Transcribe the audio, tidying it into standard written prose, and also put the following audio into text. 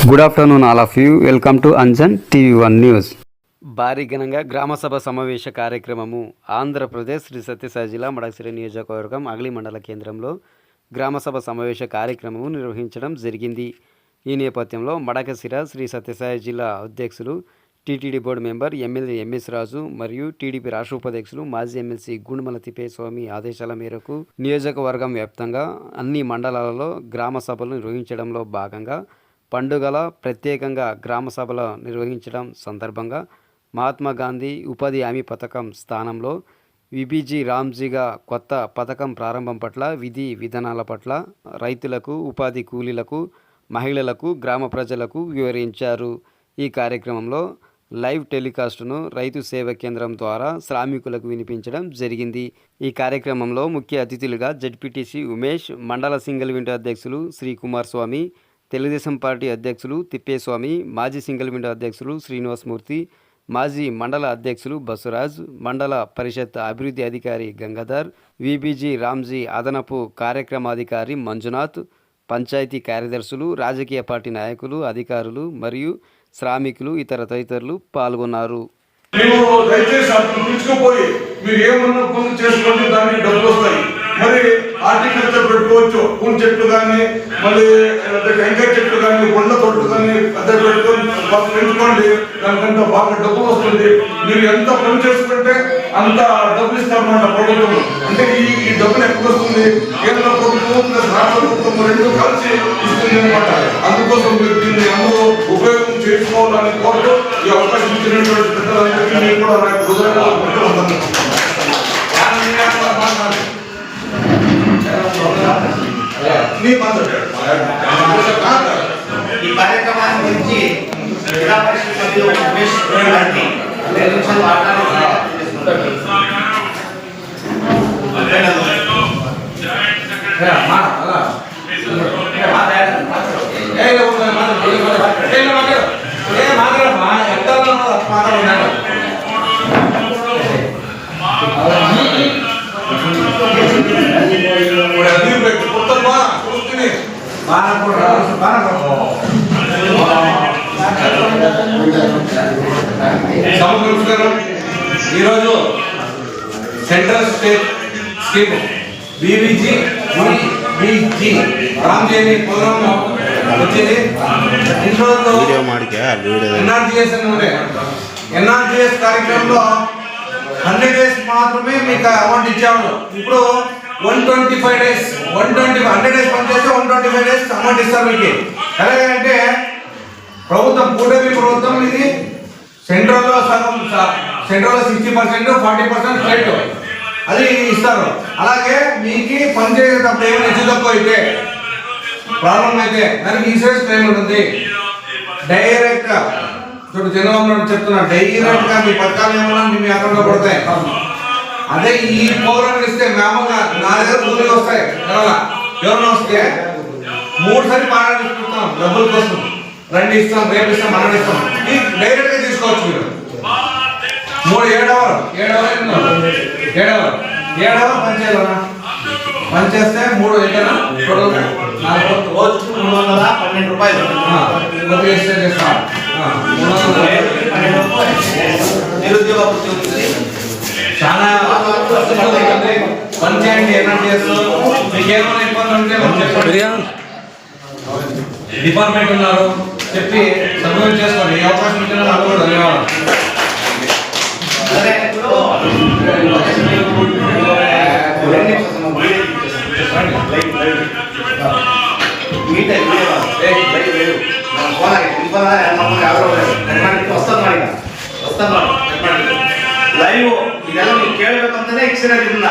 Good afternoon all of you. Welcome to Anjan TV one news. భారీ ఘనంగా గ్రామసభ సమావేశ కార్యక్రమము ఆంధ్రప్రదేశ్ శ్రీ సత్యసాయి జిల్లా మడకశిర నియోజకవర్గం అగలి మండల కేంద్రంలో గ్రామసభ సమావేశ కార్యక్రమము నిర్వహించడం జరిగింది. ఈ నేపథ్యంలో మడకశిర శ్రీ సత్యసాయి జిల్లా అధ్యక్షులు, TTD board member MLA MS Raju మరియు టీడీపీ రాష్ట్ర ఉపాధ్యక్షులు మాజీ ఎమ్మెల్సీ గుండుమల తిప్పేస్వామి ఆదేశాల మేరకు నియోజకవర్గం వ్యాప్తంగా అన్ని మండలాలలో గ్రామ సభలు నిర్వహించడంలో భాగంగా పండుగల ప్రత్యేకంగా గ్రామ సభలు నిర్వహించడం సందర్భంగా మహాత్మా గాంధీ ఉపాధి హామీ పథకం స్థానంలో విబిజి రామ్జీగా కొత్త పథకం ప్రారంభం పట్ల, విధి విధానాల పట్ల రైతులకు, ఉపాధి కూలీలకు, మహిళలకు, గ్రామ ప్రజలకు వివరించారు. ఈ కార్యక్రమంలో లైవ్ టెలికాస్టును రైతు సేవా కేంద్రం ద్వారా శ్రామికులకు వినిపించడం జరిగింది. ఈ కార్యక్రమంలో ముఖ్య అతిథులుగా జడ్పీటీసీ ఉమేష్, మండల సింగిల్ విండో అధ్యక్షులు శ్రీ కుమార్ స్వామి, తెలుగుదేశం పార్టీ అధ్యక్షులు తిప్పేస్వామి, మాజీ సింగిల్ విండో అధ్యక్షులు శ్రీనివాసమూర్తి, మాజీ మండల అధ్యక్షులు బసురాజ్, మండల పరిషత్ అభివృద్ధి అధికారి గంగాధర్, విబిజి రామ్జీ అదనపు కార్యక్రమాధికారి మంజునాథ్, పంచాయతీ కార్యదర్శులు, రాజకీయ పార్టీ నాయకులు, అధికారులు మరియు శ్రామికులు తదితరులు పాల్గొన్నారు. మరి హార్టికల్చర్ పెట్టుకోవచ్చు, పూల చెట్లు కానీ, మళ్ళీ టెంకాయ చెట్లు కానీ, కొండ తోటలు కానీ పెద్ద పెట్టుకొని పెంచుకోండి. దానికంటే బాగా డబ్బు వస్తుంది. మీరు ఎంత పని చేసుకుంటే అంత డబ్బులు ఇస్తారన్నమాట ప్రభుత్వం. అంటే ఈ డబ్బులు ఎక్కడ వస్తుంది? కేంద్ర ప్రభుత్వం ప్లస్ రాష్ట్ర ప్రభుత్వం రెండు కలిసి ఇస్తుంది అనమాట. అందుకోసం మీరు దీన్ని అందరూ ఉపయోగం చేసుకోవాలని కోరుతూ ఈ అవకాశం ఇచ్చినటువంటి పెద్దలందరికీ నేను కూడా నాకు హృదయంగా ఈ కార్యక్రమాన్ని గురించి జిల్లా పరిషత్ సభ్యులు ఉమేష్ గారిని 2 నిమిషాలు ఈరోజు సెంట్రల్ స్టేట్ స్కీమ్ బీబీజీ రామ్జీ ప్రోగ్రామ్ వచ్చింది. ఇంట్లో ఎన్ఆర్జీఎస్ కార్యక్రమంలో 100 days మాత్రమే మీకు అమౌంట్ ఇచ్చాము. ఇప్పుడు 125 days 100 days పనిచేస్తే 125 days అమౌంట్ ఇస్తారు మీకు. ఎలాగంటే ప్రభుత్వం కూటమి ప్రభుత్వం ఇది సెంట్రల్లో సగం, సెంట్రల్లో 60%, 40% స్టేట్ అది ఇస్తారు. అలాగే మీకు పనిచేసేటప్పుడు ఏమైనా హెచ్చు తక్కువ అయితే, ప్రాబ్లం అయితే దానికి ఇన్సూరెన్స్ క్లెయిమ్ ఉంటుంది. డైరెక్ట్ గా ఇప్పుడు జనవరం చెప్తున్నా, డైరెక్ట్ గా మీ పథకాలు ఏమన్నా మీ అకౌంట్ లో పడతాయి. అదే ఈ ప్రోగ్రామ్ ఇస్తే మామూలుగా నా దగ్గర కూలీలు వస్తాయి, ఎవరైనా వస్తే 3 సార్లు మాట్లాడుకుంటాం డబ్బుల కోసం. రండి ఇస్తాం, రేపు ఇస్తాం, మనం ఇస్తాం. డైరెక్ట్ గా తీసుకోవచ్చు మీరు. 7 hours పనిచేయాలన్నా, పనిచేస్తే 3 గంటలు రోజుకు 312 రూపాయలు నిరుద్యోగ చాలా పని చేయండి. ఏమైనా చేస్తారు, మీకు ఏమైనా ఇబ్బంది ఉంటే డిపార్ట్మెంట్ ఉన్నారు, చెప్పి సబ్మిట్ చేసుకోండి. ఏ అవకాశం ఇచ్చినా నాకు కూడా ధన్యవాదాలు. ಲೈವ್ ಇದೆಲ್ಲ ನೀವು ಕೇಳಬೇಕಂತಾನೆ ಇಕ್ಸಿರೋದ್ರಿಂದ